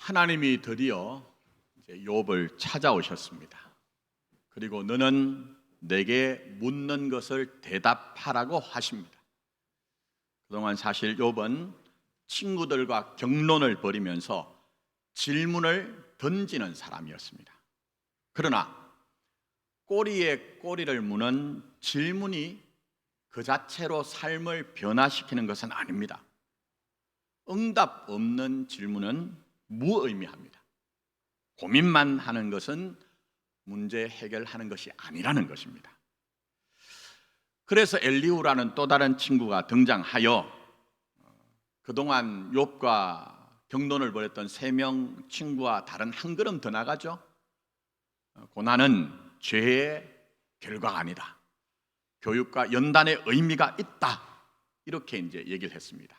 하나님이 드디어 이제 욥을 찾아오셨습니다. 그리고 너는 내게 묻는 것을 대답하라고 하십니다. 그동안 사실 욥은 친구들과 경론을 벌이면서 질문을 던지는 사람이었습니다. 그러나 꼬리에 꼬리를 무는 질문이 그 자체로 삶을 변화시키는 것은 아닙니다. 응답 없는 질문은 무의미합니다. 고민만 하는 것은 문제 해결하는 것이 아니라는 것입니다. 그래서 엘리후라는 또 다른 친구가 등장하여 그동안 욥과 경론을 벌였던 3명 친구와 다른 한 걸음 더 나가죠. 고난은 죄의 결과가 아니다. 교육과 연단의 의미가 있다. 이렇게 이제 얘기를 했습니다.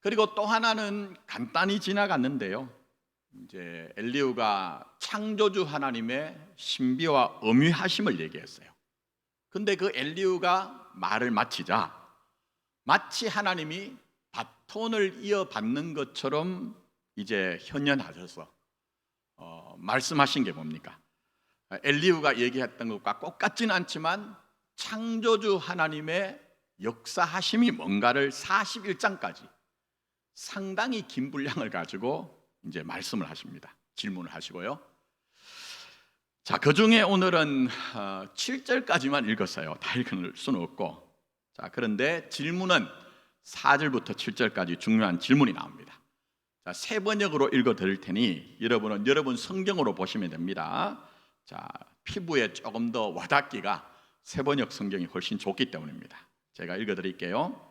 그리고 또 하나는 간단히 지나갔는데요. 이제 엘리후가 창조주 하나님의 신비와 엄위하심을 얘기했어요. 근데 그 엘리후가 말을 마치자 마치 하나님이 바톤을 이어받는 것처럼 이제 현현하셔서 말씀하신 게 뭡니까? 엘리후가 얘기했던 것과 똑같지는 않지만 창조주 하나님의 역사하심이 뭔가를 41장까지 상당히 긴 분량을 가지고 이제 말씀을 하십니다. 질문을 하시고요. 자, 그 중에 오늘은 7절까지만 읽었어요. 다 읽을 수는 없고. 자, 그런데 질문은 4절부터 7절까지 중요한 질문이 나옵니다. 자, 새 번역으로 읽어 드릴 테니 여러분은 여러분 성경으로 보시면 됩니다. 자, 피부에 조금 더 와닿기가 새 번역 성경이 훨씬 좋기 때문입니다. 제가 읽어 드릴게요.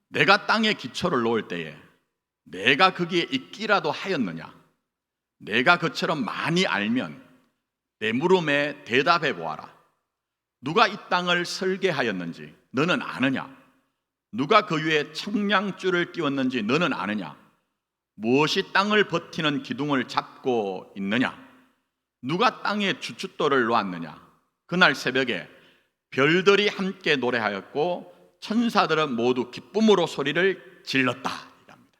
내가 땅에 기초를 놓을 때에 내가 거기에 있기라도 하였느냐? 내가 그처럼 많이 알면 내 물음에 대답해 보아라. 누가 이 땅을 설계하였는지 너는 아느냐? 누가 그 위에 청량줄을 띄웠는지 너는 아느냐? 무엇이 땅을 버티는 기둥을 잡고 있느냐? 누가 땅에 주춧돌을 놓았느냐? 그날 새벽에 별들이 함께 노래하였고 천사들은 모두 기쁨으로 소리를 질렀다. 이겁니다.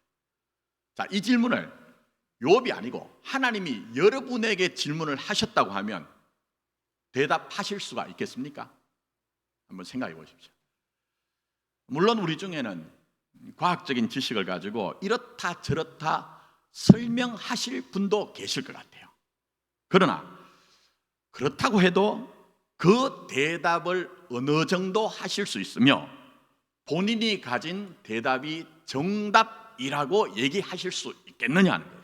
자, 이 질문을 욥이 아니고 하나님이 여러분에게 질문을 하셨다고 하면 대답하실 수가 있겠습니까? 한번 생각해 보십시오. 물론 우리 중에는 과학적인 지식을 가지고 이렇다 저렇다 설명하실 분도 계실 것 같아요. 그러나 그렇다고 해도 그 대답을 어느 정도 하실 수 있으며 본인이 가진 대답이 정답이라고 얘기하실 수 있겠느냐 하는 거예요.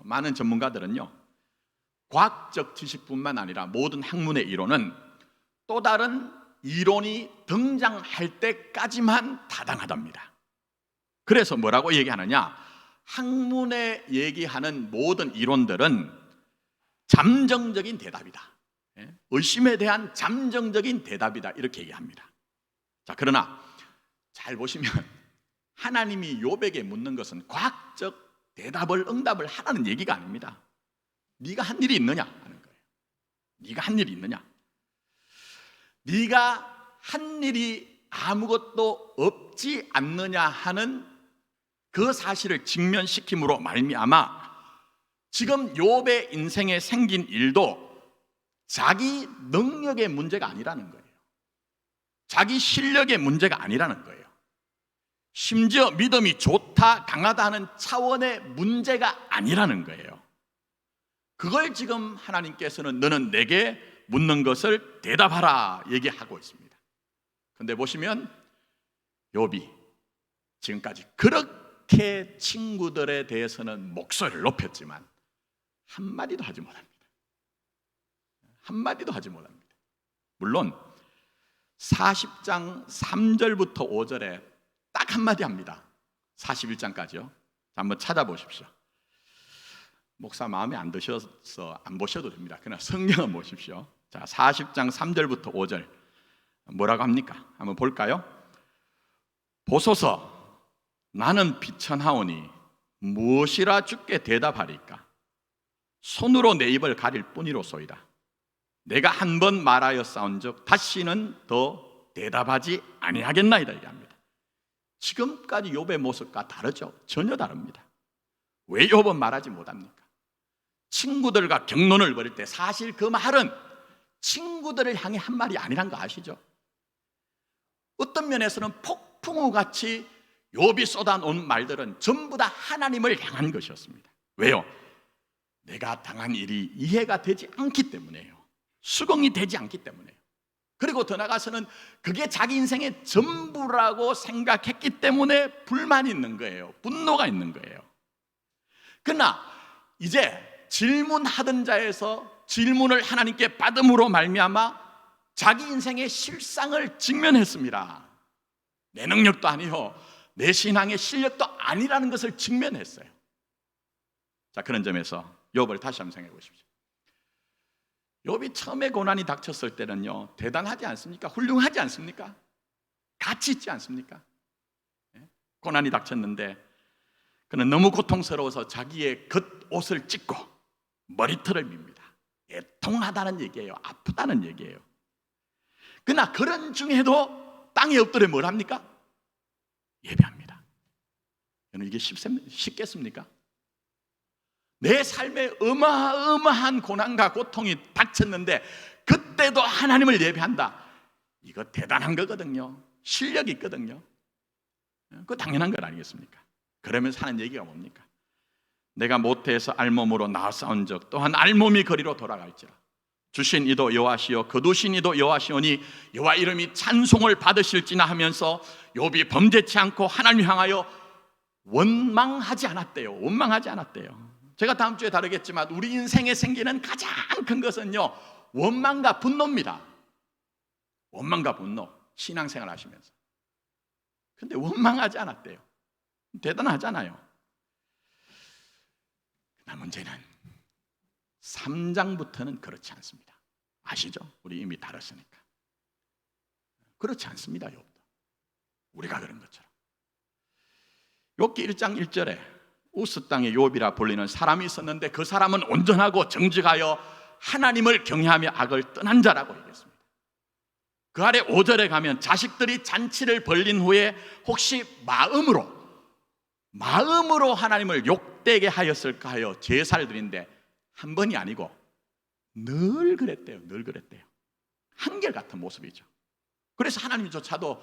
많은 전문가들은요, 과학적 지식뿐만 아니라 모든 학문의 이론은 또 다른 이론이 등장할 때까지만 타당하답니다. 그래서 뭐라고 얘기하느냐? 학문에 얘기하는 모든 이론들은 잠정적인 대답이다. 의심에 대한 잠정적인 대답이다. 이렇게 얘기합니다. 자, 그러나 잘 보시면 하나님이 욥에게 묻는 것은 과학적 대답을 응답을 하라는 얘기가 아닙니다. 네가 한 일이 있느냐 하는 거예요. 네가 한 일이 있느냐? 네가 한 일이 아무것도 없지 않느냐 하는 그 사실을 직면시킴으로 말미암아 지금 욥의 인생에 생긴 일도 자기 능력의 문제가 아니라는 거예요. 자기 실력의 문제가 아니라는 거예요. 심지어 믿음이 좋다, 강하다 하는 차원의 문제가 아니라는 거예요. 그걸 지금 하나님께서는 너는 내게 묻는 것을 대답하라 얘기하고 있습니다. 그런데 보시면 욥이 지금까지 그렇게 친구들에 대해서는 목소리를 높였지만 한마디도 하지 못합니다. 한마디도 하지 못합니다. 물론 40장 3절부터 5절에 딱 한마디 합니다. 41장까지요. 한번 찾아보십시오. 목사 마음에 안 드셔서 안 보셔도 됩니다. 그러나 성경은 보십시오. 자, 40장 3절부터 5절 뭐라고 합니까? 한번 볼까요? 보소서, 나는 비천하오니 무엇이라 주께 대답하리까? 손으로 내 입을 가릴 뿐이로소이다. 내가 한 번 말하여 싸운즉 다시는 더 대답하지 아니하겠나이다 얘기합니다. 지금까지 욥의 모습과 다르죠. 전혀 다릅니다. 왜 욥은 말하지 못합니까? 친구들과 격론을 벌일 때 사실 그 말은 친구들을 향해 한 말이 아니란 거 아시죠? 어떤 면에서는 폭풍우 같이 욥이 쏟아놓은 말들은 전부 다 하나님을 향한 것이었습니다. 왜요? 내가 당한 일이 이해가 되지 않기 때문에요. 수긍이 되지 않기 때문에요. 그리고 더 나아가서는 그게 자기 인생의 전부라고 생각했기 때문에 불만이 있는 거예요. 분노가 있는 거예요. 그러나 이제 질문하던 자에서 질문을 하나님께 받음으로 말미암아 자기 인생의 실상을 직면했습니다. 내 능력도 아니요, 내 신앙의 실력도 아니라는 것을 직면했어요. 자, 그런 점에서 욥을 다시 한번 생각해 보십시오. 욥이 처음에 고난이 닥쳤을 때는요, 대단하지 않습니까? 훌륭하지 않습니까? 가치 있지 않습니까? 고난이 닥쳤는데 그는 너무 고통스러워서 자기의 겉옷을 찢고 머리털을 밉니다. 애통하다는 얘기예요. 아프다는 얘기예요. 그러나 그런 중에도 땅에 엎드려 뭘 합니까? 예배합니다. 여러분, 이게 쉽겠습니까? 내 삶에 어마어마한 고난과 고통이 닥쳤는데 그때도 하나님을 예배한다. 이거 대단한 거거든요. 실력이 있거든요. 그거 당연한 것 아니겠습니까? 그러면서 하는 얘기가 뭡니까? 내가 모태에서 알몸으로 나싸운 적 또한 알몸이 거리로 돌아갈지라. 주신 이도 여호와시요 거두신 이도 여호와시오니 여호와 이름이 찬송을 받으실지나 하면서 욥이 범죄치 않고 하나님 향하여 원망하지 않았대요. 원망하지 않았대요. 제가 다음 주에 다루겠지만 우리 인생에 생기는 가장 큰 것은요, 원망과 분노입니다. 원망과 분노. 신앙생활 하시면서. 근데 원망하지 않았대요. 대단하잖아요. 그러나 문제는 3장부터는 그렇지 않습니다. 아시죠? 우리 이미 다뤘으니까. 그렇지 않습니다. 욥도. 우리가 그런 것처럼. 욥기 1장 1절에 우스 땅에 욥이라 불리는 사람이 있었는데 그 사람은 온전하고 정직하여 하나님을 경외하며 악을 떠난 자라고 얘기했습니다. 그 아래 5절에 가면 자식들이 잔치를 벌린 후에 혹시 마음으로 하나님을 욕되게 하였을까 하여 제사를 드린데 한 번이 아니고 늘 그랬대요. 늘 그랬대요. 한결같은 모습이죠. 그래서 하나님조차도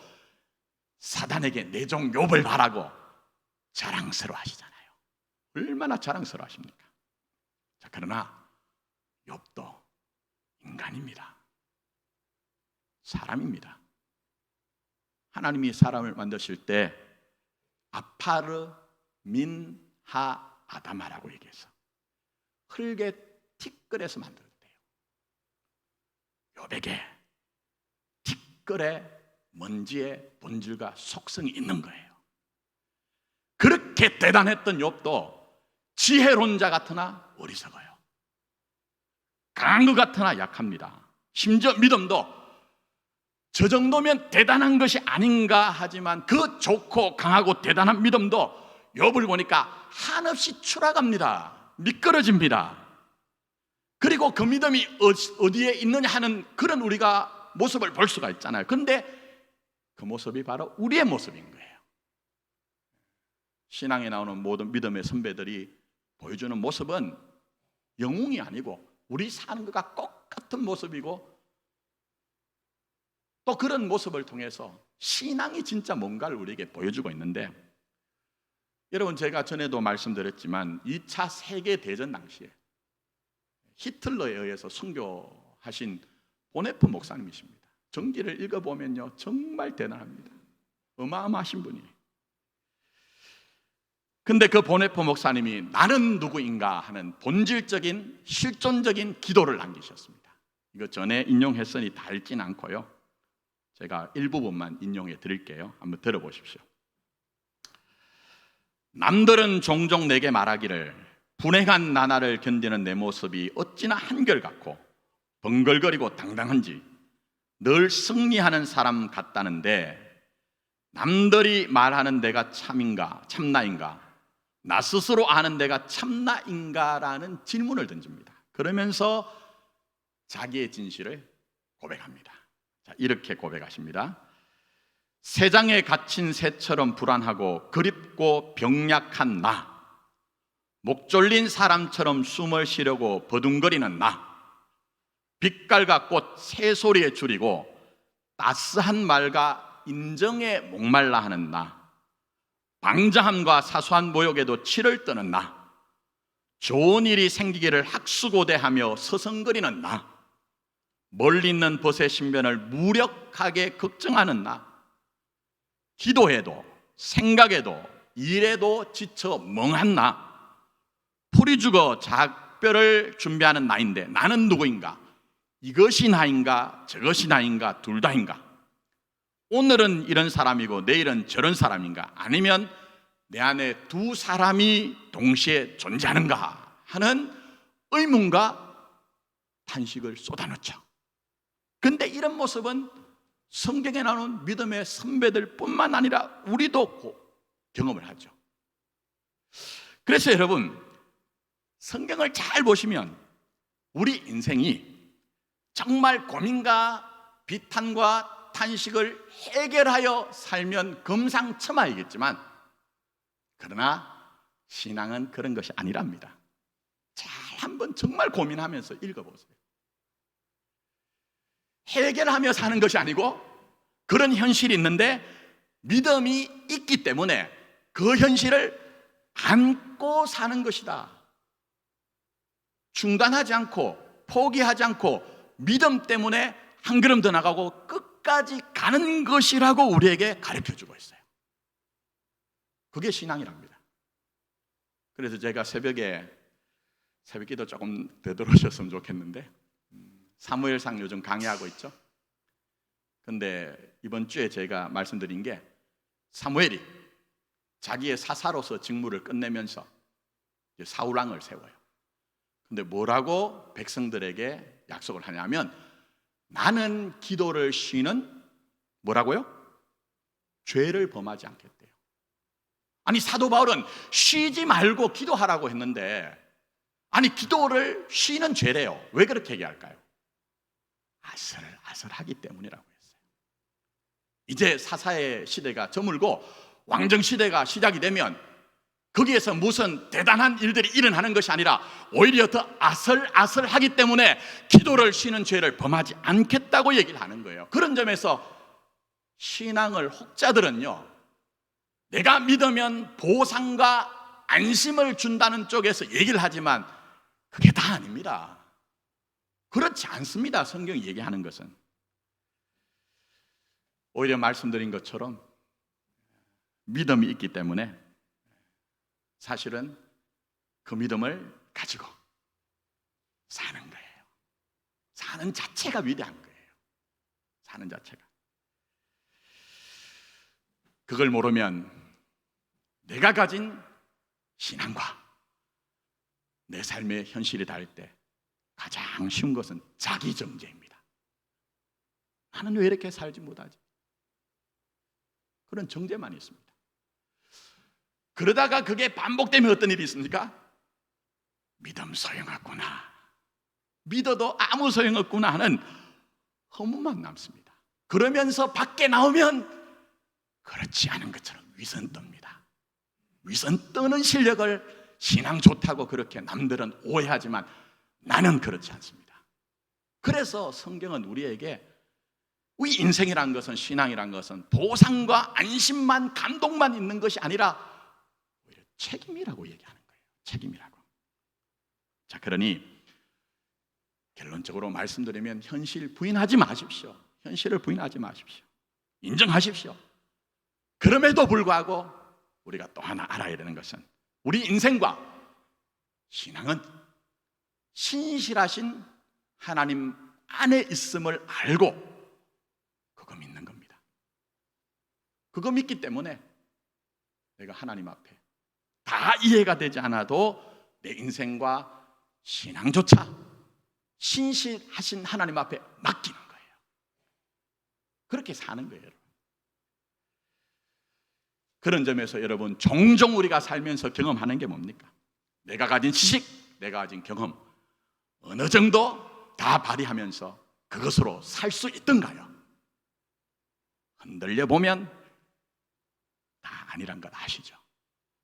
사단에게 내 종 욥을 바라고 자랑스러워 하시잖아요. 얼마나 자랑스러워 하십니까? 자, 그러나 욥도 인간입니다. 사람입니다. 하나님이 사람을 만드실 때 아파르 민하 아담아라고 얘기해서 흙에 티끌에서 만들었대요. 욥에게 티끌의 먼지의 본질과 속성이 있는 거예요. 그렇게 대단했던 욥도 지혜로운 자 같으나 어리석어요. 강한 것 같으나 약합니다. 심지어 믿음도 저 정도면 대단한 것이 아닌가 하지만 그 좋고 강하고 대단한 믿음도 욥을 보니까 한없이 추락합니다. 미끄러집니다. 그리고 그 믿음이 어디에 있느냐 하는 그런 우리가 모습을 볼 수가 있잖아요. 그런데 그 모습이 바로 우리의 모습인 거예요. 신앙에 나오는 모든 믿음의 선배들이 보여주는 모습은 영웅이 아니고 우리 사는 것과 똑같은 모습이고 또 그런 모습을 통해서 신앙이 진짜 뭔가를 우리에게 보여주고 있는데, 여러분 제가 전에도 말씀드렸지만 2차 세계대전 당시에 히틀러에 의해서 순교하신 보네프 목사님이십니다. 전기를 읽어보면요 정말 대단합니다. 어마어마하신 분이에요. 근데 그 보네프 목사님이 나는 누구인가 하는 본질적인 실존적인 기도를 남기셨습니다. 이거 전에 인용했으니 다 읽진 않고요, 제가 일부분만 인용해 드릴게요. 한번 들어보십시오. 남들은 종종 내게 말하기를 불행한 나날을 견디는 내 모습이 어찌나 한결같고 번글거리고 당당한지 늘 승리하는 사람 같다는데 남들이 말하는 내가 참나인가 나 스스로 아는 내가 참나인가라는 질문을 던집니다. 그러면서 자기의 진실을 고백합니다. 자, 이렇게 고백하십니다. 새장에 갇힌 새처럼 불안하고 그립고 병약한 나, 목 졸린 사람처럼 숨을 쉬려고 버둥거리는 나, 빛깔과 꽃 새소리에 줄이고 따스한 말과 인정에 목말라 하는 나, 방자함과 사소한 모욕에도 치를 뜨는 나, 좋은 일이 생기기를 학수고대하며 서성거리는 나, 멀리 있는 벗의 신변을 무력하게 걱정하는 나, 기도해도 생각해도 일에도 지쳐 멍한 나, 풀이 죽어 작별을 준비하는 나인데 나는 누구인가? 이것이 나인가 저것이 나인가 둘 다인가? 오늘은 이런 사람이고 내일은 저런 사람인가? 아니면 내 안에 두 사람이 동시에 존재하는가 하는 의문과 탄식을 쏟아놓죠. 근데 이런 모습은 성경에 나오는 믿음의 선배들 뿐만 아니라 우리도 경험을 하죠. 그래서 여러분, 성경을 잘 보시면 우리 인생이 정말 고민과 비탄과 탄식을 해결하여 살면 금상첨화이겠지만, 그러나 신앙은 그런 것이 아니랍니다. 잘 한번 정말 고민하면서 읽어보세요. 해결하며 사는 것이 아니고 그런 현실이 있는데 믿음이 있기 때문에 그 현실을 안고 사는 것이다. 중단하지 않고 포기하지 않고 믿음 때문에 한 걸음 더 나가고 끝까지 가는 것이라고 우리에게 가르쳐주고 있어요. 그게 신앙이랍니다. 그래서 제가 새벽에 새벽기도 조금 되돌아오셨으면 좋겠는데, 사무엘상 요즘 강의하고 있죠. 근데 이번 주에 제가 말씀드린 게, 사무엘이 자기의 사사로서 직무를 끝내면서 사울왕을 세워요. 근데 뭐라고 백성들에게 약속을 하냐면, 나는 기도를 쉬는 뭐라고요? 죄를 범하지 않겠대요. 아니, 사도 바울은 쉬지 말고 기도하라고 했는데, 아니 기도를 쉬는 죄래요. 왜 그렇게 얘기할까요? 아슬아슬하기 때문이라고 했어요. 이제 사사의 시대가 저물고 왕정 시대가 시작이 되면 거기에서 무슨 대단한 일들이 일어나는 것이 아니라 오히려 더 아슬아슬하기 때문에 기도를 쉬는 죄를 범하지 않겠다고 얘기를 하는 거예요. 그런 점에서 신앙을 혹자들은요, 내가 믿으면 보상과 안심을 준다는 쪽에서 얘기를 하지만 그게 다 아닙니다. 그렇지 않습니다. 성경이 얘기하는 것은. 오히려 말씀드린 것처럼 믿음이 있기 때문에 사실은 그 믿음을 가지고 사는 거예요. 사는 자체가 위대한 거예요. 사는 자체가. 그걸 모르면 내가 가진 신앙과 내 삶의 현실이 닿을 때 가장 쉬운 것은 자기 정죄입니다. 나는 왜 이렇게 살지 못하지? 그런 정죄만 있습니다. 그러다가 그게 반복되면 어떤 일이 있습니까? 믿음 소용없구나, 믿어도 아무 소용없구나 하는 허무만 남습니다. 그러면서 밖에 나오면 그렇지 않은 것처럼 위선 떱니다. 위선 뜨는 실력을 신앙 좋다고 그렇게 남들은 오해하지만 나는 그렇지 않습니다. 그래서 성경은 우리에게 우리 인생이란 것은, 신앙이란 것은 보상과 안심만, 감동만 있는 것이 아니라 오히려 책임이라고 얘기하는 거예요. 책임이라고. 자, 그러니 결론적으로 말씀드리면 현실 부인하지 마십시오. 현실을 부인하지 마십시오. 인정하십시오. 그럼에도 불구하고 우리가 또 하나 알아야 되는 것은, 우리 인생과 신앙은 신실하신 하나님 안에 있음을 알고 그거 믿는 겁니다. 그거 믿기 때문에 내가 하나님 앞에 다 이해가 되지 않아도 내 인생과 신앙조차 신실하신 하나님 앞에 맡기는 거예요. 그렇게 사는 거예요, 여러분. 그런 점에서 여러분, 종종 우리가 살면서 경험하는 게 뭡니까? 내가 가진 지식, 내가 가진 경험 어느 정도 다 발휘하면서 그것으로 살 수 있던가요? 흔들려 보면 다 아니란 것 아시죠?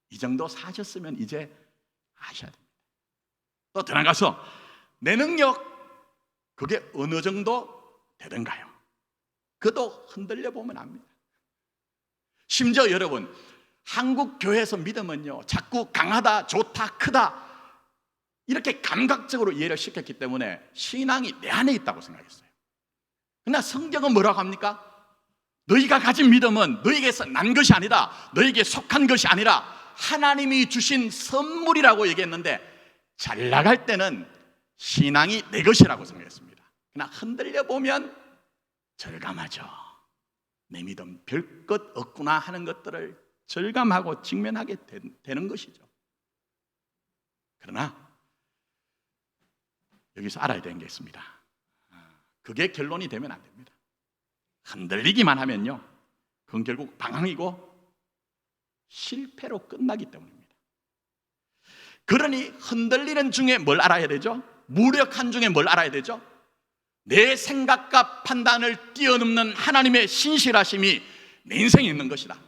이 정도 사셨으면 이제 아셔야 됩니다. 또 들어가서 내 능력 그게 어느 정도 되던가요? 그것도 흔들려 보면 압니다. 심지어 여러분, 한국 교회에서 믿음은요 자꾸 강하다, 좋다, 크다 이렇게 감각적으로 이해를 시켰기 때문에 신앙이 내 안에 있다고 생각했어요. 그러나 성경은 뭐라고 합니까? 너희가 가진 믿음은 너희에게서 난 것이 아니다, 너희에게 속한 것이 아니라 하나님이 주신 선물이라고 얘기했는데, 잘 나갈 때는 신앙이 내 것이라고 생각했습니다. 그러나 흔들려 보면 절감하죠. 내 믿음 별 것 없구나 하는 것들을 절감하고 직면하게 되는 것이죠. 그러나 여기서 알아야 되는 게 있습니다. 그게 결론이 되면 안 됩니다. 흔들리기만 하면요 그건 결국 방황이고 실패로 끝나기 때문입니다. 그러니 흔들리는 중에 뭘 알아야 되죠? 무력한 중에 뭘 알아야 되죠? 내 생각과 판단을 뛰어넘는 하나님의 신실하심이 내 인생에 있는 것이다.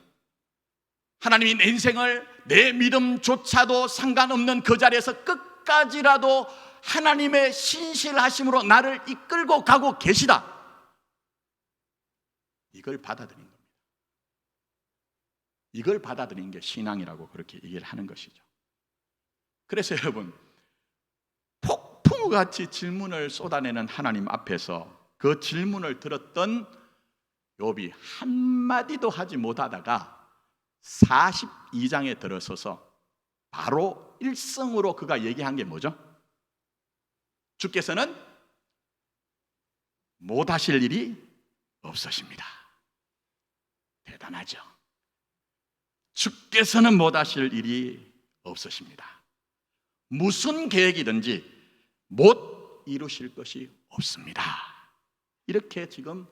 하나님이 내 인생을 내 믿음조차도 상관없는 그 자리에서 끝까지라도 하나님의 신실하심으로 나를 이끌고 가고 계시다. 이걸 받아들인 겁니다. 이걸 받아들인 게 신앙이라고 그렇게 얘기를 하는 것이죠. 그래서 여러분, 폭풍우같이 질문을 쏟아내는 하나님 앞에서 그 질문을 들었던 욥이 한마디도 하지 못하다가 42장에 들어서서 바로 일성으로 그가 얘기한 게 뭐죠? 주께서는 못하실 일이 없으십니다. 대단하죠? 주께서는 못하실 일이 없으십니다. 무슨 계획이든지 못 이루실 것이 없습니다. 이렇게 지금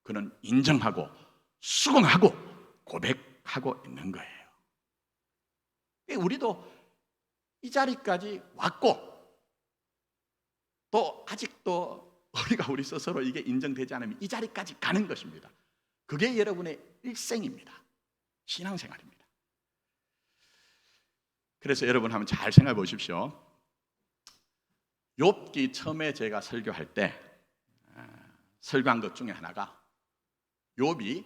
그는 인정하고 수긍하고 고백하고 있는 거예요. 우리도 이 자리까지 왔고 또 아직도 우리가 우리 스스로 이게 인정되지 않으면 이 자리까지 가는 것입니다. 그게 여러분의 일생입니다. 신앙생활입니다. 그래서 여러분 한번 잘 생각해 보십시오. 욥기 처음에 제가 설교할 때 설교한 것 중에 하나가 욥이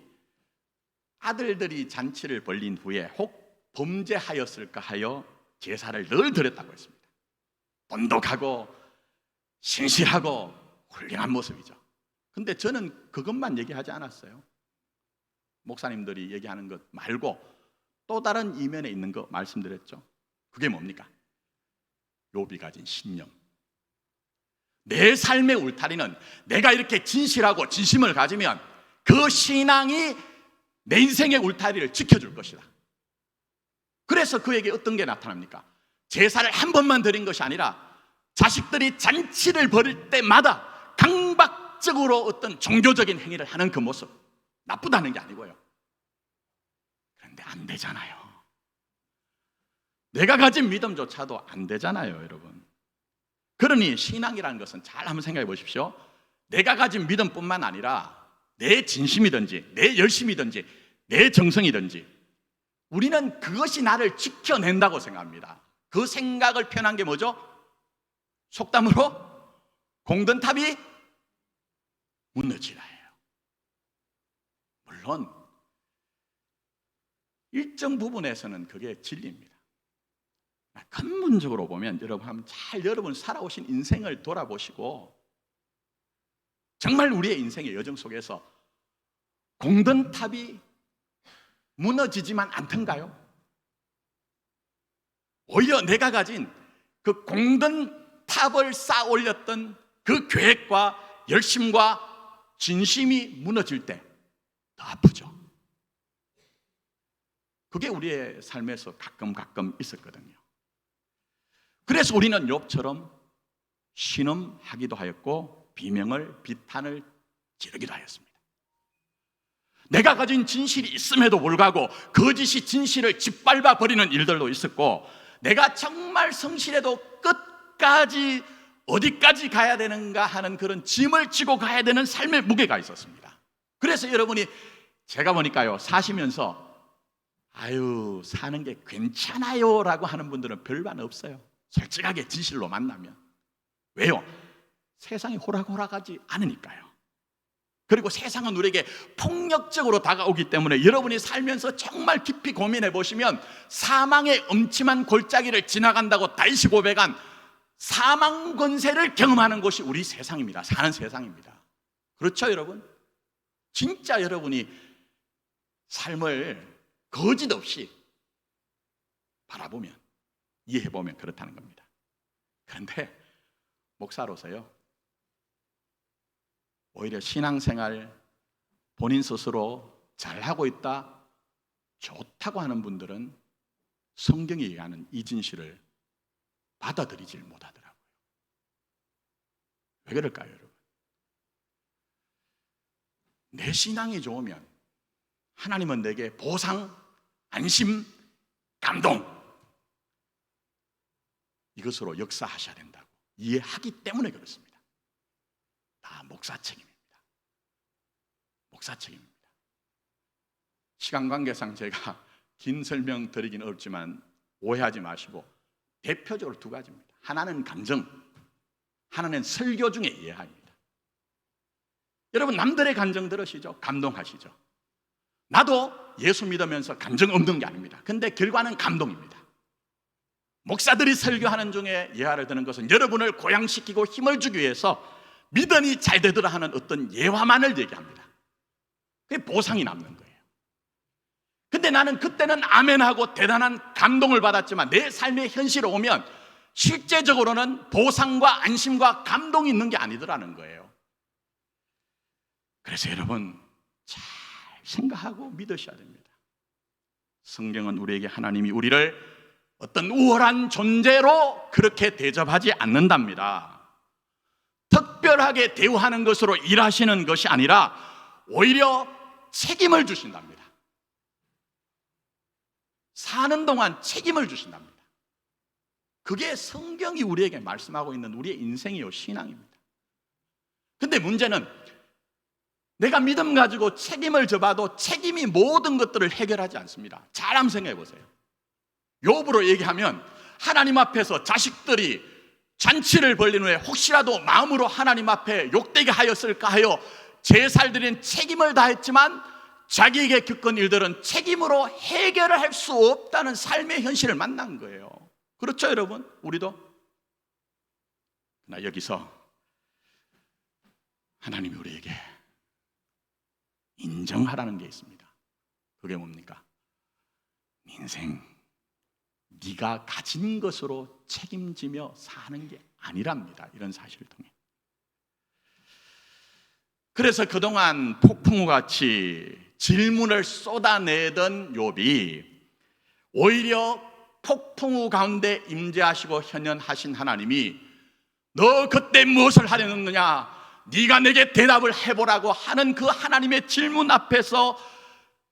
아들들이 잔치를 벌린 후에 혹 범죄하였을까 하여 제사를 늘 드렸다고 했습니다. 돈독하고 신실하고 훌륭한 모습이죠. 근데 저는 그것만 얘기하지 않았어요. 목사님들이 얘기하는 것 말고 또 다른 이면에 있는 거 말씀드렸죠. 그게 뭡니까? 욥이 가진 신념. 내 삶의 울타리는 내가 이렇게 진실하고 진심을 가지면 그 신앙이 내 인생의 울타리를 지켜줄 것이다. 그래서 그에게 어떤 게 나타납니까? 제사를 한 번만 드린 것이 아니라 자식들이 잔치를 벌일 때마다 강박적으로 어떤 종교적인 행위를 하는 그 모습, 나쁘다는 게 아니고요. 그런데 안 되잖아요. 내가 가진 믿음조차도 안 되잖아요, 여러분. 그러니 신앙이라는 것은 잘 한번 생각해 보십시오. 내가 가진 믿음뿐만 아니라 내 진심이든지 내 열심이든지 내 정성이든지 우리는 그것이 나를 지켜낸다고 생각합니다. 그 생각을 표현한 게 뭐죠? 속담으로 공든탑이 무너지라예요. 물론 일정 부분에서는 그게 진리입니다. 근본적으로 보면 여러분 한번 잘 여러분 살아오신 인생을 돌아보시고 정말 우리의 인생의 여정 속에서 공든탑이 무너지지만 않던가요? 오히려 내가 가진 그 공든탑을 쌓아 올렸던 그 계획과 열심과 진심이 무너질 때 더 아프죠. 그게 우리의 삶에서 가끔 있었거든요. 그래서 우리는 욥처럼 신음하기도 하였고 비탄을 지르기도 하였습니다. 내가 가진 진실이 있음에도 불구하고 거짓이 진실을 짓밟아 버리는 일들도 있었고, 내가 정말 성실해도 끝까지 어디까지 가야 되는가 하는 그런 짐을 지고 가야 되는 삶의 무게가 있었습니다. 그래서 여러분이 제가 보니까요, 사시면서 아유, 사는 게 괜찮아요 라고 하는 분들은 별반 없어요. 솔직하게 진실로 만나면. 왜요? 세상이 호락호락하지 않으니까요. 그리고 세상은 우리에게 폭력적으로 다가오기 때문에 여러분이 살면서 정말 깊이 고민해 보시면 사망의 음침한 골짜기를 지나간다고 다윗이 고백한 사망 권세를 경험하는 곳이 우리 세상입니다. 사는 세상입니다. 그렇죠, 여러분? 진짜 여러분이 삶을 거짓 없이 바라보면, 이해해보면 그렇다는 겁니다. 그런데 목사로서요, 오히려 신앙생활 본인 스스로 잘하고 있다, 좋다고 하는 분들은 성경이 얘기하는 이 진실을 받아들이질 못하더라고요. 왜 그럴까요, 여러분? 내 신앙이 좋으면 하나님은 내게 보상, 안심, 감동, 이것으로 역사하셔야 된다고 이해하기 때문에 그렇습니다. 다 목사 책임입니다. 목사 책임입니다. 시간 관계상 제가 긴 설명 드리긴 어렵지만 오해하지 마시고 대표적으로 두 가지입니다. 하나는 감정, 하나는 설교 중에 이해합니다. 여러분, 남들의 감정 들으시죠? 감동하시죠? 나도 예수 믿으면서 감정 없는 게 아닙니다. 근데 결과는 감동입니다. 목사들이 설교하는 중에 예화를 드는 것은 여러분을 고양시키고 힘을 주기 위해서 믿음이 잘 되더라 하는 어떤 예화만을 얘기합니다. 그게 보상이 남는 거예요. 근데 나는 그때는 아멘하고 대단한 감동을 받았지만 내 삶의 현실에 오면 실제적으로는 보상과 안심과 감동이 있는 게 아니더라는 거예요. 그래서 여러분 잘 생각하고 믿으셔야 됩니다. 성경은 우리에게 하나님이 우리를 어떤 우월한 존재로 그렇게 대접하지 않는답니다. 특별하게 대우하는 것으로 일하시는 것이 아니라 오히려 책임을 주신답니다. 사는 동안 책임을 주신답니다. 그게 성경이 우리에게 말씀하고 있는 우리의 인생이요, 신앙입니다. 근데 문제는 내가 믿음 가지고 책임을 져봐도 책임이 모든 것들을 해결하지 않습니다. 잘 한번 생각해 보세요. 욥으로 얘기하면 하나님 앞에서 자식들이 잔치를 벌린 후에 혹시라도 마음으로 하나님 앞에 욕되게 하였을까 하여 제살 드린 책임을 다했지만 자기에게 겪은 일들은 책임으로 해결을 할 수 없다는 삶의 현실을 만난 거예요. 그렇죠, 여러분? 우리도? 그러나 여기서 하나님이 우리에게 인정하라는 게 있습니다. 그게 뭡니까? 인생 네가 가진 것으로 책임지며 사는 게 아니랍니다. 이런 사실을 통해. 그래서 그동안 폭풍우같이 질문을 쏟아내던 욥이 오히려 폭풍우 가운데 임재하시고 현현하신 하나님이 너 그때 무엇을 하려느냐, 네가 내게 대답을 해보라고 하는 그 하나님의 질문 앞에서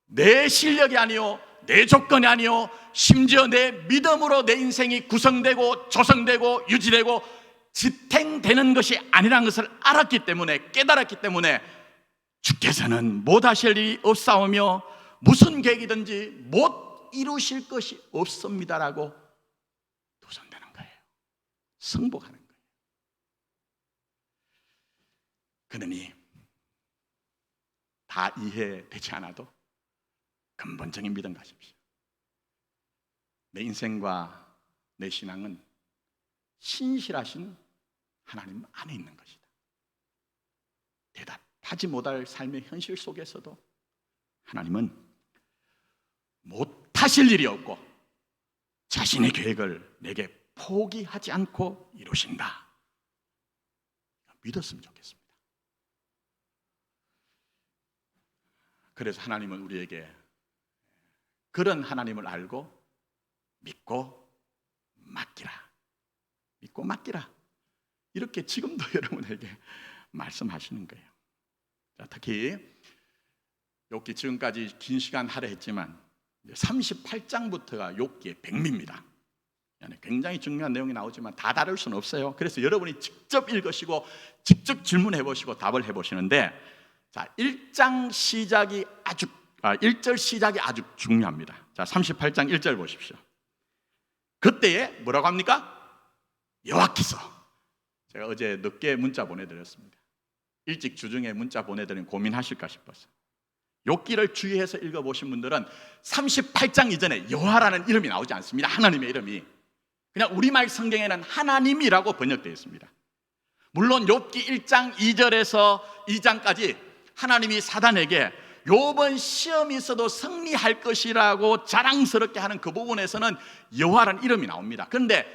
내 실력이 아니요, 내 조건이 아니요, 심지어 내 믿음으로 내 인생이 구성되고 조성되고 유지되고 지탱되는 것이 아니라는 것을 알았기 때문에, 깨달았기 때문에 주께서는 못하실 일이 없사오며 무슨 계획이든지 못 이루실 것이 없습니다라고 도전되는 거예요. 승복하는 거예요. 그러니 다 이해되지 않아도 근본적인 믿음 가십시오. 내 인생과 내 신앙은 신실하신 하나님 안에 있는 것이다. 대답하지 못할 삶의 현실 속에서도 하나님은 못하실 일이 없고 자신의 계획을 내게 포기하지 않고 이루신다. 믿었으면 좋겠습니다. 그래서 하나님은 우리에게 그런 하나님을 알고 믿고 맡기라, 믿고 맡기라, 이렇게 지금도 여러분에게 말씀하시는 거예요. 자, 특히 욥기 지금까지 긴 시간 하려 했지만 38장부터가 욥기의 백미입니다. 굉장히 중요한 내용이 나오지만 다 다룰 수는 없어요. 그래서 여러분이 직접 읽으시고 직접 질문해 보시고 답을 해 보시는데, 자, 1장 시작이 아주 1절 시작이 아주 중요합니다. 자, 38장 1절 보십시오. 그때에 뭐라고 합니까? 여호와께서, 제가 어제 늦게 문자 보내드렸습니다. 일찍 주중에 문자 보내드리면 고민하실까 싶어서 욥기를 주의해서 읽어보신 분들은 38장 이전에 여호와라는 이름이 나오지 않습니다. 하나님의 이름이 그냥 우리말 성경에는 하나님이라고 번역되어 있습니다. 물론 욥기 1장 2절에서 2장까지 하나님이 사단에게 욥은 시험이 있어도 승리할 것이라고 자랑스럽게 하는 그 부분에서는 여호와라는 이름이 나옵니다. 그런데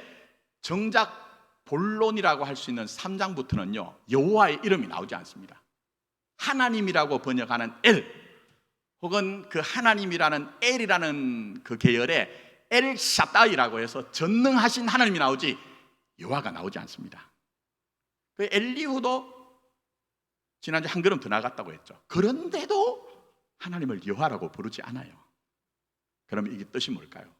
정작 본론이라고 할 수 있는 3장부터는요 여호와의 이름이 나오지 않습니다. 하나님이라고 번역하는 엘, 혹은 그 하나님이라는 엘이라는 그 계열의 엘 샤다이라고 해서 전능하신 하나님이 나오지 여호와가 나오지 않습니다. 그 엘리후도 지난주 한 걸음 더 나갔다고 했죠. 그런데도 하나님을 여호와라고 부르지 않아요. 그럼 이게 뜻이 뭘까요?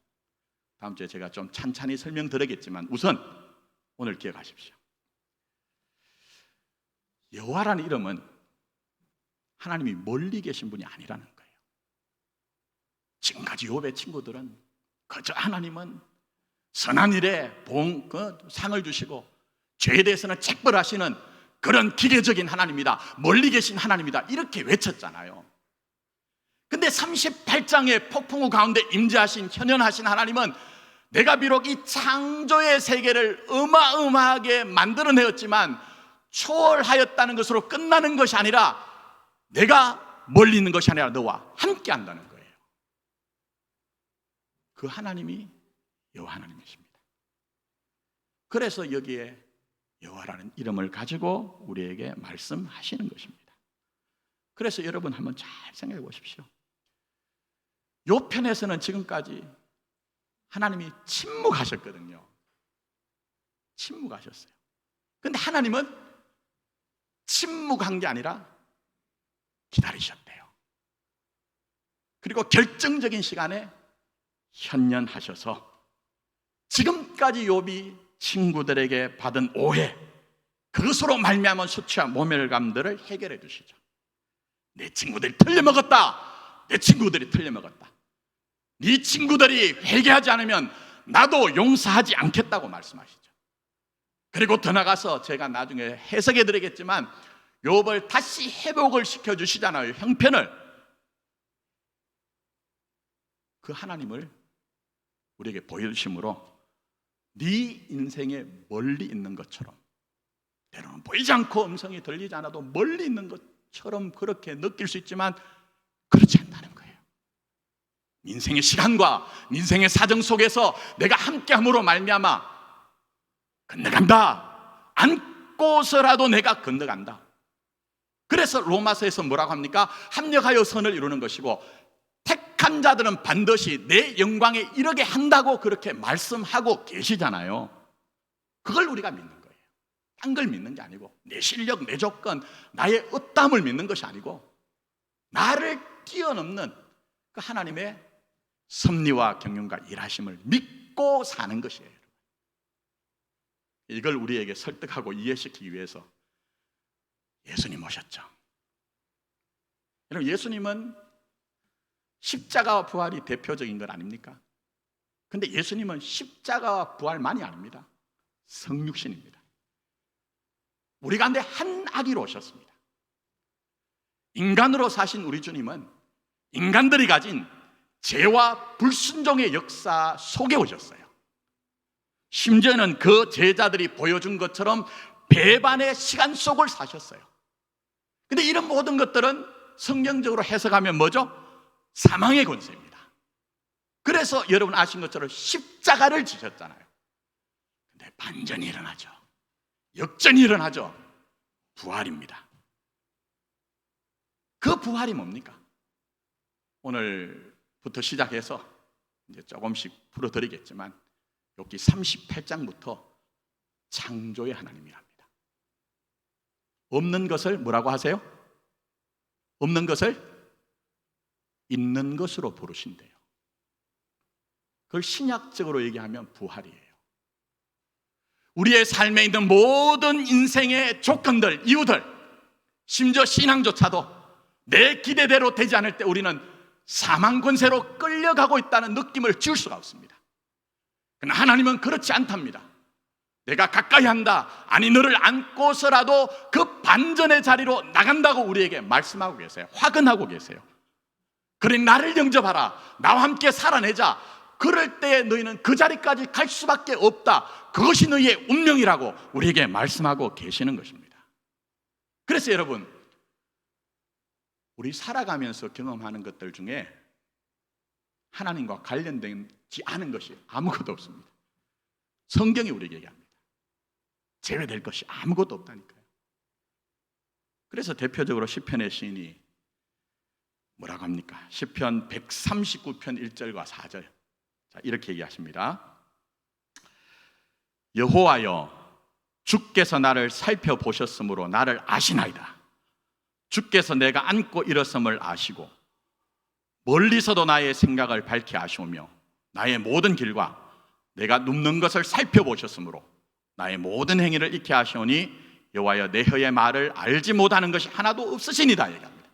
다음 주에 제가 좀 찬찬히 설명드리겠지만 우선 오늘 기억하십시오. 여호와라는 이름은 하나님이 멀리 계신 분이 아니라는 거예요. 지금까지 욥의 친구들은 그저 하나님은 선한 일에 상을 주시고 죄에 대해서는 책벌하시는 그런 기계적인 하나님이다, 멀리 계신 하나님이다 이렇게 외쳤잖아요. 근데 38장의 폭풍우 가운데 임재하신 현현하신 하나님은 내가 비록 이 창조의 세계를 어마어마하게 만들어내었지만 초월하였다는 것으로 끝나는 것이 아니라 내가 멀리 있는 것이 아니라 너와 함께 한다는 거예요. 그 하나님이 여호와 하나님이십니다. 그래서 여기에 여호와라는 이름을 가지고 우리에게 말씀하시는 것입니다. 그래서 여러분 한번 잘 생각해 보십시오. 요 편에서는 지금까지 하나님이 침묵하셨거든요. 침묵하셨어요. 근데 하나님은 침묵한 게 아니라 기다리셨대요. 그리고 결정적인 시간에 현현하셔서 지금까지 욥이 친구들에게 받은 오해, 그것으로 말미암은 수치와 모멸감들을 해결해 주시죠. 내 친구들이 틀려먹었다. 내 친구들이 틀려먹었다. 네 친구들이 회개하지 않으면 나도 용서하지 않겠다고 말씀하시죠. 그리고 더 나가서 제가 나중에 해석해 드리겠지만 욥을 다시 회복을 시켜주시잖아요. 형편을. 그 하나님을 우리에게 보여주심으로 네 인생에 멀리 있는 것처럼, 때로는 보이지 않고 음성이 들리지 않아도 멀리 있는 것처럼 그렇게 느낄 수 있지만 그렇지 않다는 거예요. 인생의 시간과 인생의 사정 속에서 내가 함께함으로 말미암아 건너간다. 안고서라도 내가 건너간다. 그래서 로마서에서 뭐라고 합니까? 합력하여 선을 이루는 것이고 택한 자들은 반드시 내 영광에 이르게 한다고 그렇게 말씀하고 계시잖아요. 그걸 우리가 믿는 거예요. 딴 걸 믿는 게 아니고, 내 실력, 내 조건, 나의 어땀을 믿는 것이 아니고 나를 뛰어넘는 그 하나님의 섭리와 경륜과 일하심을 믿고 사는 것이에요. 이걸 우리에게 설득하고 이해시키기 위해서 예수님 오셨죠. 여러분, 예수님은 십자가와 부활이 대표적인 것 아닙니까? 근데 예수님은 십자가와 부활만이 아닙니다. 성육신입니다. 우리 가운데 한 아기로 오셨습니다. 인간으로 사신 우리 주님은 인간들이 가진 죄와 불순종의 역사 속에 오셨어요. 심지어는 그 제자들이 보여준 것처럼 배반의 시간 속을 사셨어요. 근데 이런 모든 것들은 성경적으로 해석하면 뭐죠? 사망의 권세입니다. 그래서 여러분 아신 것처럼 십자가를 지셨잖아요. 근데 반전이 일어나죠. 역전이 일어나죠. 부활입니다. 그 부활이 뭡니까? 오늘부터 시작해서 이제 조금씩 풀어드리겠지만 욥기 38장부터 창조의 하나님이랍니다. 없는 것을 뭐라고 하세요? 없는 것을 있는 것으로 부르신대요. 그걸 신약적으로 얘기하면 부활이에요. 우리의 삶에 있는 모든 인생의 조건들, 이유들, 심지어 신앙조차도 내 기대대로 되지 않을 때 우리는 사망 권세로 끌려가고 있다는 느낌을 지울 수가 없습니다. 그러나 하나님은 그렇지 않답니다. 내가 가까이 한다, 아니 너를 안고서라도 그 반전의 자리로 나간다고 우리에게 말씀하고 계세요. 화근하고 계세요. 그래 나를 영접하라, 나와 함께 살아내자. 그럴 때 너희는 그 자리까지 갈 수밖에 없다. 그것이 너희의 운명이라고 우리에게 말씀하고 계시는 것입니다. 그래서 여러분, 우리 살아가면서 경험하는 것들 중에 하나님과 관련되지 않은 것이 아무것도 없습니다. 성경이 우리에게 얘기합니다. 제외될 것이 아무것도 없다니까요. 그래서 대표적으로 시편의 시인이 뭐라고 합니까? 시편 139편 1절과 4절, 자, 이렇게 얘기하십니다. 여호와여, 주께서 나를 살펴보셨으므로 나를 아시나이다. 주께서 내가 앉고 일어섬을 아시고 멀리서도 나의 생각을 밝히 아시오며 나의 모든 길과 내가 눕는 것을 살펴보셨으므로 나의 모든 행위를 익히 아시오니 여호와여, 내 혀의 말을 알지 못하는 것이 하나도 없으시니다 얘기합니다.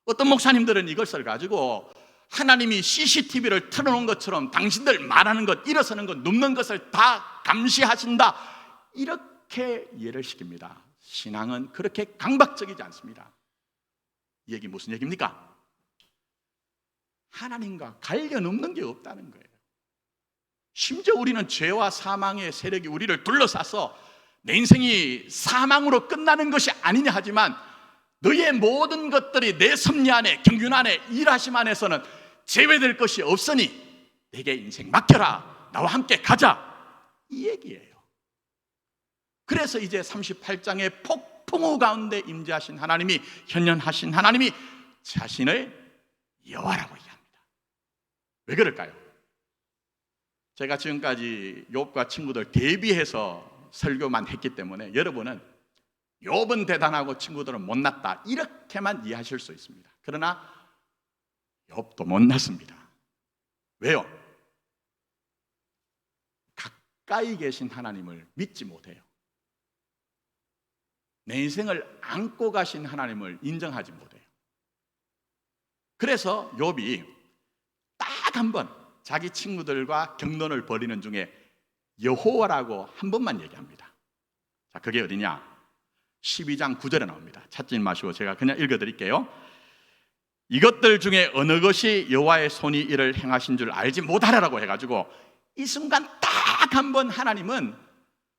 어떤 목사님들은 이것을 가지고 하나님이 CCTV를 틀어놓은 것처럼 당신들 말하는 것, 일어서는 것, 눕는 것을 다 감시하신다, 이렇게 이해를 시킵니다. 신앙은 그렇게 강박적이지 않습니다. 이 얘기 무슨 얘기입니까? 하나님과 관련 없는 게 없다는 거예요. 심지어 우리는 죄와 사망의 세력이 우리를 둘러싸서 내 인생이 사망으로 끝나는 것이 아니냐 하지만 너의 모든 것들이 내 섭리 안에, 경륜 안에, 일하심 안에서는 제외될 것이 없으니 내게 인생 맡겨라, 나와 함께 가자, 이 얘기예요. 그래서 이제 38장의 폭풍우 가운데 임재하신 하나님이, 현현하신 하나님이 자신을 여호와라고 얘기합니다. 왜 그럴까요? 제가 지금까지 욥과 친구들 대비해서 설교만 했기 때문에 여러분은 욥은 대단하고 친구들은 못났다, 이렇게만 이해하실 수 있습니다. 그러나 욥도 못났습니다. 왜요? 가까이 계신 하나님을 믿지 못해요. 내 인생을 안고 가신 하나님을 인정하지 못해요. 그래서 욥이 딱 한 번 자기 친구들과 격론을 벌이는 중에 여호와라고 한 번만 얘기합니다. 자, 그게 어디냐? 12장 9절에 나옵니다. 찾지 마시고 제가 그냥 읽어드릴게요. 이것들 중에 어느 것이 여호와의 손이 이를 행하신 줄 알지 못하라라고 해가지고 이 순간 딱 한 번 하나님은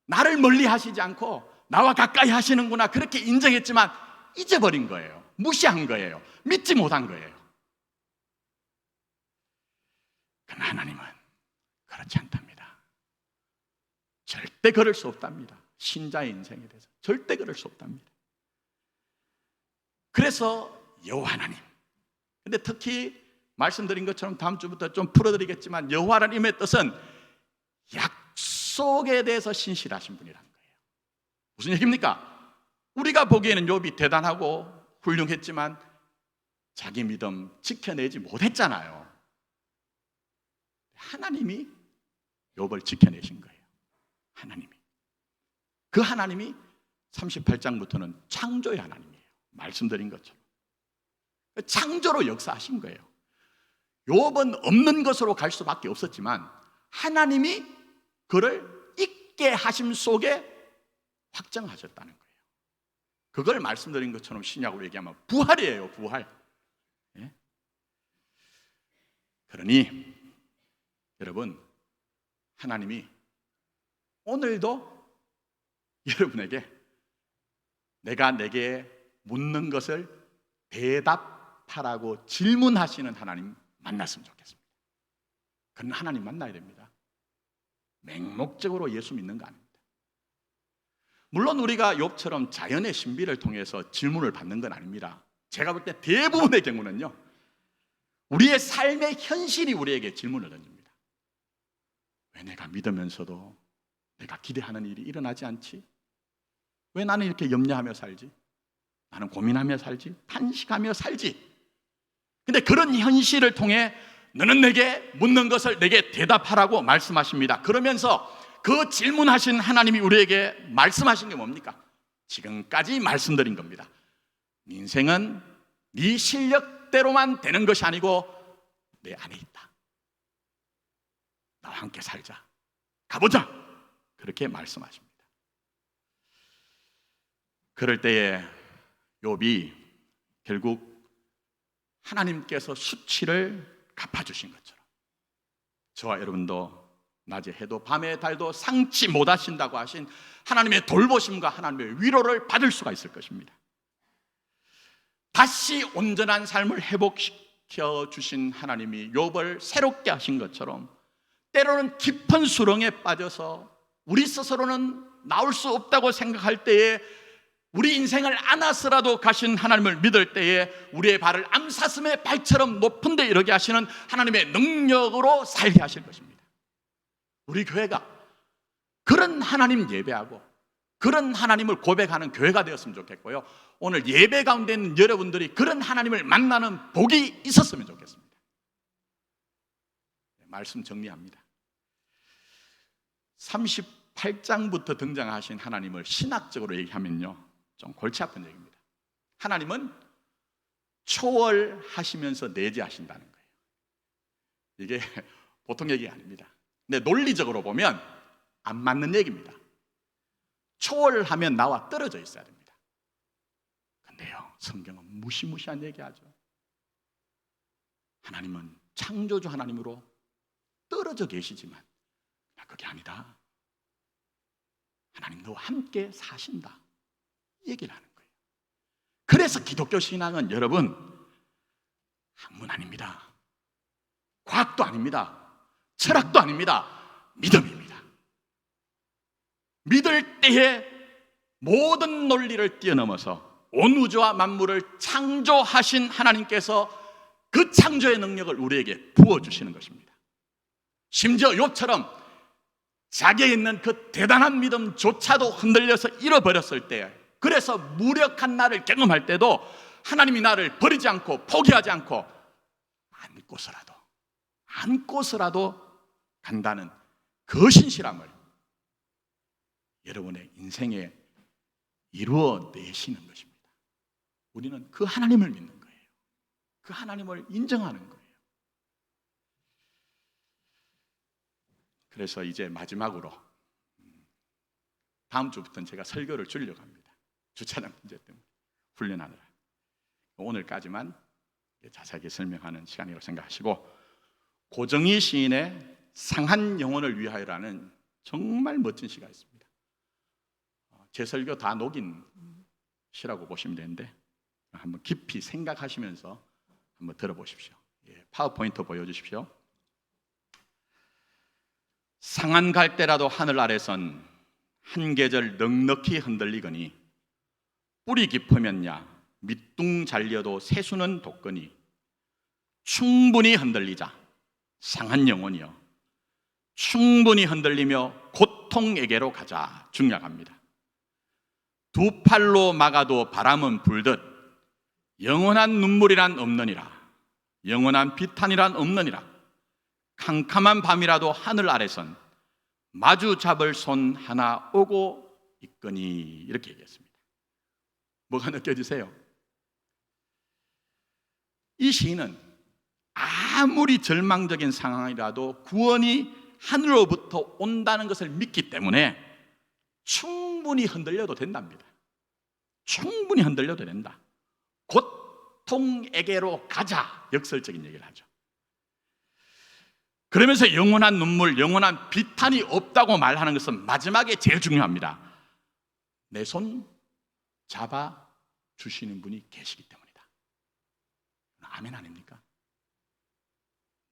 나를 멀리 하시지 않고 나와 가까이 하시는구나, 그렇게 인정했지만 잊어버린 거예요. 무시한 거예요. 믿지 못한 거예요. 그러나 하나님은 그렇지 않답니다. 절대 그럴 수 없답니다. 신자의 인생에 대해서 절대 그럴 수 없답니다. 그래서 여호와 하나님, 근데 특히 말씀드린 것처럼 다음 주부터 좀 풀어드리겠지만 여호와 하나님의 뜻은 약속에 대해서 신실하신 분이라는 거예요. 무슨 얘기입니까? 우리가 보기에는 욥이 대단하고 훌륭했지만 자기 믿음 지켜내지 못했잖아요. 하나님이 욥을 지켜내신 거예요. 하나님이. 그 하나님이 38장부터는 창조의 하나님이에요. 말씀드린 것처럼 창조로 역사하신 거예요. 욥은 없는 것으로 갈 수밖에 없었지만 하나님이 그를 있게 하심 속에 확정하셨다는 거예요. 그걸 말씀드린 것처럼 신약으로 얘기하면 부활이에요. 부활. 예? 그러니 여러분, 하나님이 오늘도 여러분에게 내가 내게 묻는 것을 대답하라고 질문하시는 하나님 만났으면 좋겠습니다. 그런 하나님 만나야 됩니다. 맹목적으로 예수 믿는 거 아닙니다. 물론 우리가 욥처럼 자연의 신비를 통해서 질문을 받는 건 아닙니다. 제가 볼 때 대부분의 경우는요, 우리의 삶의 현실이 우리에게 질문을 던집니다. 왜 내가 믿으면서도 내가 기대하는 일이 일어나지 않지? 왜 나는 이렇게 염려하며 살지? 나는 고민하며 살지? 탄식하며 살지? 근데 그런 현실을 통해 너는 내게 묻는 것을 내게 대답하라고 말씀하십니다. 그러면서 그 질문하신 하나님이 우리에게 말씀하신 게 뭡니까? 지금까지 말씀드린 겁니다. 인생은 네 실력 뜻대로만 되는 것이 아니고 내 안에 있다. 나와 함께 살자. 가보자. 그렇게 말씀하십니다. 그럴 때에 욥이 결국 하나님께서 수치를 갚아주신 것처럼 저와 여러분도 낮에 해도 밤에 달도 상치 못하신다고 하신 하나님의 돌보심과 하나님의 위로를 받을 수가 있을 것입니다. 다시 온전한 삶을 회복시켜 주신 하나님이 욥을 새롭게 하신 것처럼 때로는 깊은 수렁에 빠져서 우리 스스로는 나올 수 없다고 생각할 때에 우리 인생을 안아서라도 가신 하나님을 믿을 때에 우리의 발을 암사슴의 발처럼 높은 데 이르게 하시는 하나님의 능력으로 살게 하실 것입니다. 우리 교회가 그런 하나님 예배하고 그런 하나님을 고백하는 교회가 되었으면 좋겠고요, 오늘 예배 가운데 있는 여러분들이 그런 하나님을 만나는 복이 있었으면 좋겠습니다. 말씀 정리합니다. 38장부터 등장하신 하나님을 신학적으로 얘기하면요, 좀 골치 아픈 얘기입니다. 하나님은 초월하시면서 내재하신다는 거예요. 이게 보통 얘기가 아닙니다. 근데 논리적으로 보면 안 맞는 얘기입니다. 초월하면 나와 떨어져 있어야 됩니다. 근데요, 성경은 무시무시한 얘기하죠. 하나님은 창조주 하나님으로 떨어져 계시지만 그게 아니다. 하나님 너와 함께 사신다, 얘기를 하는 거예요. 그래서 기독교 신앙은 여러분 학문 아닙니다. 과학도 아닙니다. 철학도 아닙니다. 믿음입니다. 믿을 때에 모든 논리를 뛰어넘어서 온 우주와 만물을 창조하신 하나님께서 그 창조의 능력을 우리에게 부어주시는 것입니다. 심지어 욥처럼 자기에 있는 그 대단한 믿음조차도 흔들려서 잃어버렸을 때, 그래서 무력한 나를 경험할 때도 하나님이 나를 버리지 않고 포기하지 않고 안고서라도 간다는 그 신실함을 여러분의 인생에 이루어내시는 것입니다. 우리는 그 하나님을 믿는 거예요. 그 하나님을 인정하는 거예요. 그래서 이제 마지막으로 다음 주부터는 제가 설교를 줄이려고 합니다. 주차장 문제 때문에 훈련하느라. 오늘까지만 자세하게 설명하는 시간이라고 생각하시고, 고정희 시인의 상한 영혼을 위하여라는 정말 멋진 시가 있습니다. 제 설교 다 녹인 시라고 보시면 되는데 한번 깊이 생각하시면서 한번 들어보십시오. 파워포인트 보여주십시오. 상한 갈대라도 하늘 아래선 한 계절 넉넉히 흔들리거니, 뿌리 깊으면야 밑둥 잘려도 새수는 돋거니, 충분히 흔들리자 상한 영혼이여, 충분히 흔들리며 고통에게로 가자. 중약합니다. 두 팔로 막아도 바람은 불듯 영원한 눈물이란 없느니라, 영원한 비탄이란 없느니라, 캄캄한 밤이라도 하늘 아래선 마주 잡을 손 하나 오고 있거니. 이렇게 얘기했습니다. 뭐가 느껴지세요? 이 시인은 아무리 절망적인 상황이라도 구원이 하늘로부터 온다는 것을 믿기 때문에 충분히 흔들려도 된답니다. 충분히 흔들려도 된다. 고통에게로 가자. 역설적인 얘기를 하죠. 그러면서 영원한 눈물, 영원한 비탄이 없다고 말하는 것은 마지막에 제일 중요합니다. 내 손 잡아 주시는 분이 계시기 때문이다. 아멘 아닙니까?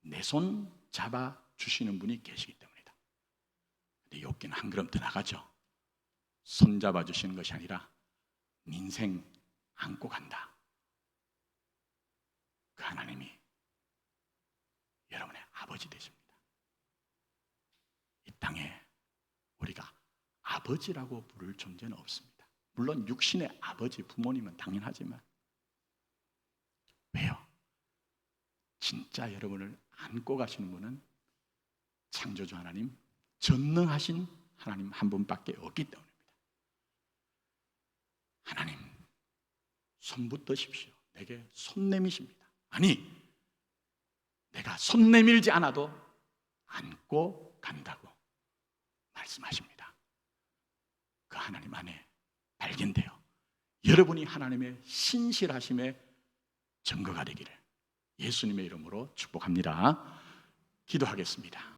내 손 잡아 주시는 분이 계시기 때문이다. 근데 욥기는 한 걸음 더 나가죠. 손 잡아 주시는 것이 아니라 인생 안고 간다. 그 하나님이 여러분의 아버지 되십니다. 이 땅에 우리가 아버지라고 부를 존재는 없습니다. 물론 육신의 아버지, 부모님은 당연하지만, 왜요? 진짜 여러분을 안고 가시는 분은 창조주 하나님, 전능하신 하나님 한 분밖에 없기 때문입니다. 하나님, 손 붙드십시오. 내게 손 내미십니다. 아니, 내가 손 내밀지 않아도 안고 간다고 말씀하십니다. 그 하나님 안에 발견돼요. 여러분이 하나님의 신실하심의 증거가 되기를 예수님의 이름으로 축복합니다. 기도하겠습니다.